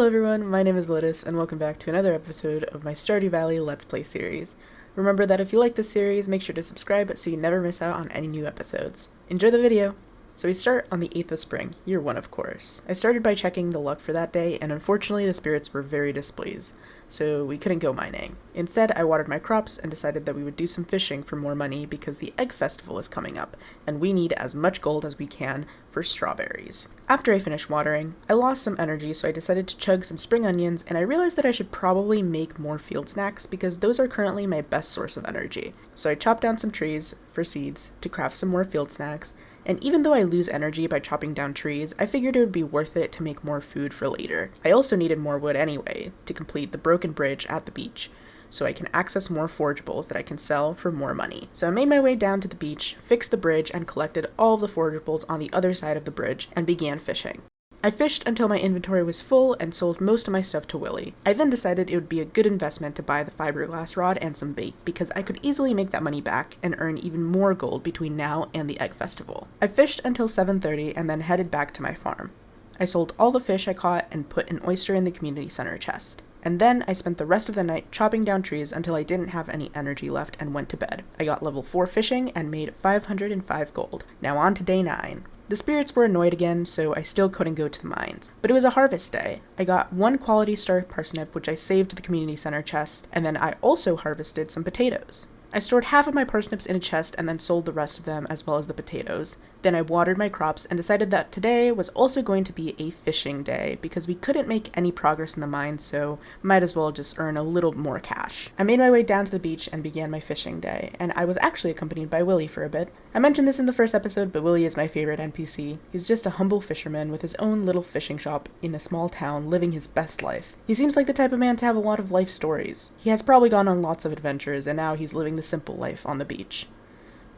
everyone, my name is Lotus, and welcome back to another episode of my Stardew Valley Let's Play series. Remember that if you like this series, make sure to subscribe so you never miss out on any new episodes. Enjoy the video! So we start on the 8th of spring, year 1 of course. I started by checking the luck for that day, and unfortunately the spirits were very displeased, so we couldn't go mining. Instead, I watered my crops and decided that we would do some fishing for more money because the egg festival is coming up, and we need as much gold as we can for strawberries. After I finished watering, I lost some energy, so I decided to chug some spring onions, and I realized that I should probably make more field snacks because those are currently my best source of energy. So I chopped down some trees for seeds to craft some more field snacks, and even though I lose energy by chopping down trees, I figured it would be worth it to make more food for later. I also needed more wood anyway to complete the broken bridge at the beach, so I can access more forageables that I can sell for more money. So I made my way down to the beach, fixed the bridge, and collected all of the forageables on the other side of the bridge, and began fishing. I fished until my inventory was full and sold most of my stuff to Willie. I then decided it would be a good investment to buy the fiberglass rod and some bait because I could easily make that money back and earn even more gold between now and the egg festival. I fished until 7:30 and then headed back to my farm. I sold all the fish I caught and put an oyster in the community center chest. And then I spent the rest of the night chopping down trees until I didn't have any energy left and went to bed. I got level 4 fishing and made 505 gold. Now on to day 9. The spirits were annoyed again, so I still couldn't go to the mines. But it was a harvest day. I got 1 quality star parsnip, which I saved to the community center chest, and then I also harvested some potatoes. I stored half of my parsnips in a chest and then sold the rest of them as well as the potatoes. Then I watered my crops and decided that today was also going to be a fishing day because we couldn't make any progress in the mines, so might as well just earn a little more cash. I made my way down to the beach and began my fishing day, and I was actually accompanied by Willie for a bit. I mentioned this in the first episode, but Willie is my favorite NPC. He's just a humble fisherman with his own little fishing shop in a small town living his best life. He seems like the type of man to have a lot of life stories. He has probably gone on lots of adventures, and now he's living the simple life on the beach.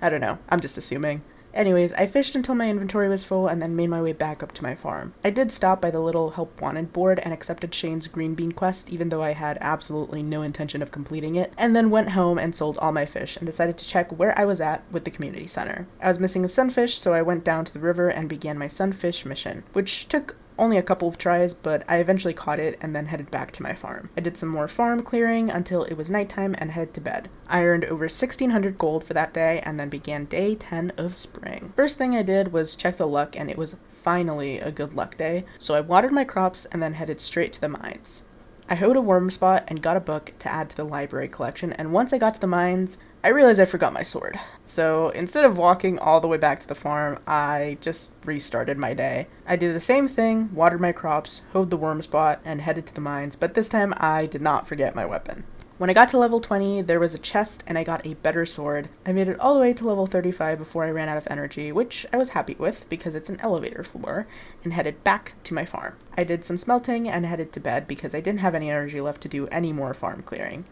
I don't know, I'm just assuming. Anyways, I fished until my inventory was full and then made my way back up to my farm. I did stop by the little help wanted board and accepted Shane's green bean quest even though I had absolutely no intention of completing it, and then went home and sold all my fish and decided to check where I was at with the community center. I was missing a sunfish, so I went down to the river and began my sunfish mission, which took only a couple of tries, but I eventually caught it and then headed back to my farm. I did some more farm clearing until it was nighttime and headed to bed. I earned over 1,600 gold for that day and then began day 10 of spring. First thing I did was check the luck, and it was finally a good luck day, so I watered my crops and then headed straight to the mines. I hoed a worm spot and got a book to add to the library collection, and once I got to the mines, I realized I forgot my sword. So instead of walking all the way back to the farm, I just restarted my day. I did the same thing, watered my crops, hoed the worm spot, and headed to the mines, but this time I did not forget my weapon. When I got to level 20, there was a chest and I got a better sword. I made it all the way to level 35 before I ran out of energy, which I was happy with because it's an elevator floor, and headed back to my farm. I did some smelting and headed to bed because I didn't have any energy left to do any more farm clearing.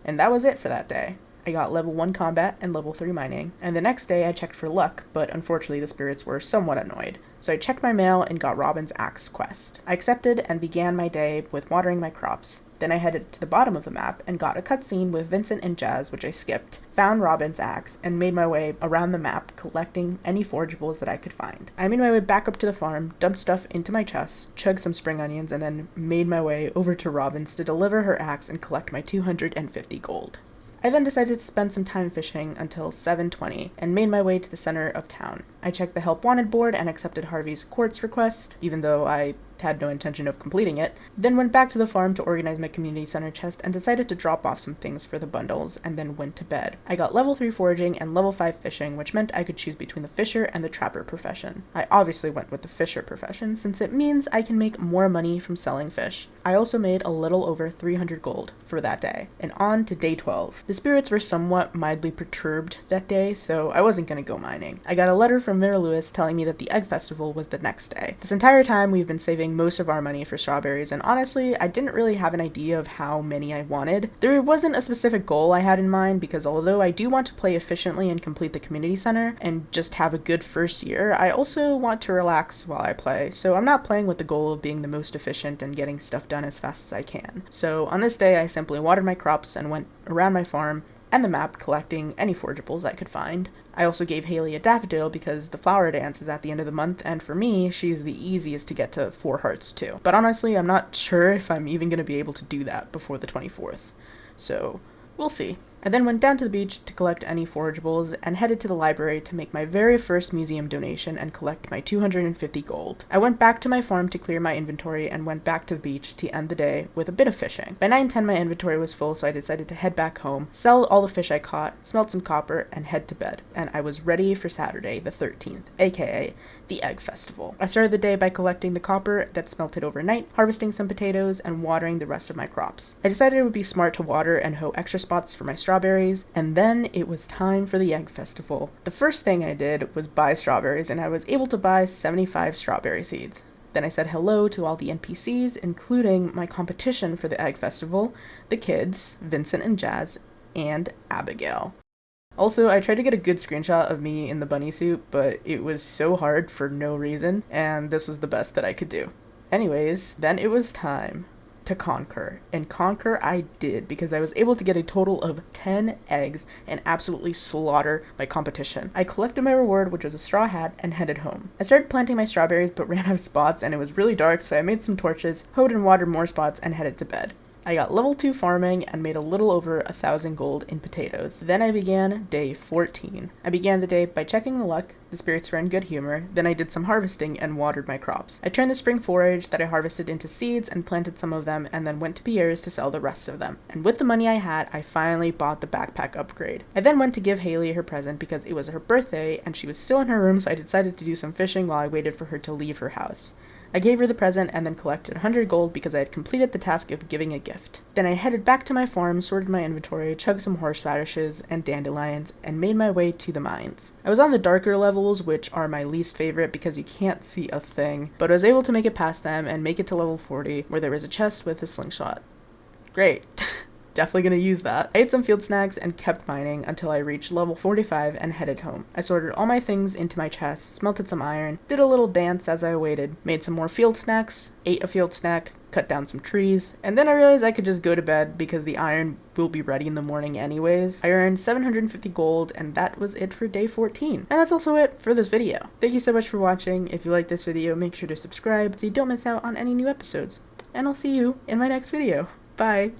And that was it for that day. I got level 1 combat and level 3 mining, and the next day I checked for luck, but unfortunately the spirits were somewhat annoyed. So I checked my mail and got Robin's axe quest. I accepted and began my day with watering my crops. Then I headed to the bottom of the map and got a cutscene with Vincent and Jazz, which I skipped, found Robin's axe, and made my way around the map collecting any forageables that I could find. I made my way back up to the farm, dumped stuff into my chest, chugged some spring onions, and then made my way over to Robin's to deliver her axe and collect my 250 gold. I then decided to spend some time fishing until 7:20 and made my way to the center of town. I checked the help wanted board and accepted Harvey's quartz request, even though I had no intention of completing it, then went back to the farm to organize my community center chest and decided to drop off some things for the bundles and then went to bed. I got level 3 foraging and level 5 fishing, which meant I could choose between the fisher and the trapper profession. I obviously went with the fisher profession since it means I can make more money from selling fish. I also made a little over 300 gold for that day, and on to day 12. The spirits were somewhat mildly perturbed that day, so I wasn't going to go mining. I got a letter from Mira Lewis telling me that the egg festival was the next day. This entire time we've been saving most of our money for strawberries, and honestly, I didn't really have an idea of how many I wanted. There wasn't a specific goal I had in mind because although I do want to play efficiently and complete the community center and just have a good first year, I also want to relax while I play, so I'm not playing with the goal of being the most efficient and getting stuff done as fast as I can. So on this day, I simply watered my crops and went around my farm and the map collecting any forageables I could find. I also gave Haley a daffodil because the flower dance is at the end of the month, and for me, she's the easiest to get to 4 hearts too. But honestly, I'm not sure if I'm even going to be able to do that before the 24th. So, we'll see. I then went down to the beach to collect any forageables and headed to the library to make my very first museum donation and collect my 250 gold. I went back to my farm to clear my inventory and went back to the beach to end the day with a bit of fishing. By 9:10 my inventory was full, so I decided to head back home, sell all the fish I caught, smelt some copper, and head to bed. And I was ready for Saturday the 13th, aka the Egg Festival. I started the day by collecting the copper that smelted overnight, harvesting some potatoes, and watering the rest of my crops. I decided it would be smart to water and hoe extra spots for my strawberries, and then it was time for the Egg Festival. The first thing I did was buy strawberries, and I was able to buy 75 strawberry seeds. Then I said hello to all the NPCs, including my competition for the Egg Festival, the kids, Vincent and Jazz, and Abigail. Also, I tried to get a good screenshot of me in the bunny suit, but it was so hard for no reason, and this was the best that I could do. Anyways, then it was time to conquer, and conquer I did because I was able to get a total of 10 eggs and absolutely slaughter my competition. I collected my reward, which was a straw hat, and headed home. I started planting my strawberries but ran out of spots and it was really dark, so I made some torches, hoed and watered more spots, and headed to bed. I got level 2 farming and made a little over 1,000 gold in potatoes. Then I began day 14. I began the day by checking the luck, the spirits were in good humor, then I did some harvesting and watered my crops. I turned the spring forage that I harvested into seeds and planted some of them, and then went to Pierre's to sell the rest of them. And with the money I had, I finally bought the backpack upgrade. I then went to give Haley her present because it was her birthday and she was still in her room, so I decided to do some fishing while I waited for her to leave her house. I gave her the present and then collected 100 gold because I had completed the task of giving a gift. Then I headed back to my farm, sorted my inventory, chugged some horseradishes and dandelions, and made my way to the mines. I was on the darker levels, which are my least favorite because you can't see a thing, but I was able to make it past them and make it to level 40, where there was a chest with a slingshot. Great. Definitely gonna use that. I ate some field snacks and kept mining until I reached level 45 and headed home. I sorted all my things into my chest, smelted some iron, did a little dance as I waited, made some more field snacks, ate a field snack, cut down some trees, and then I realized I could just go to bed because the iron will be ready in the morning anyways. I earned 750 gold, and that was it for day 14. And that's also it for this video. Thank you so much for watching. If you like this video, make sure to subscribe so you don't miss out on any new episodes. And I'll see you in my next video. Bye!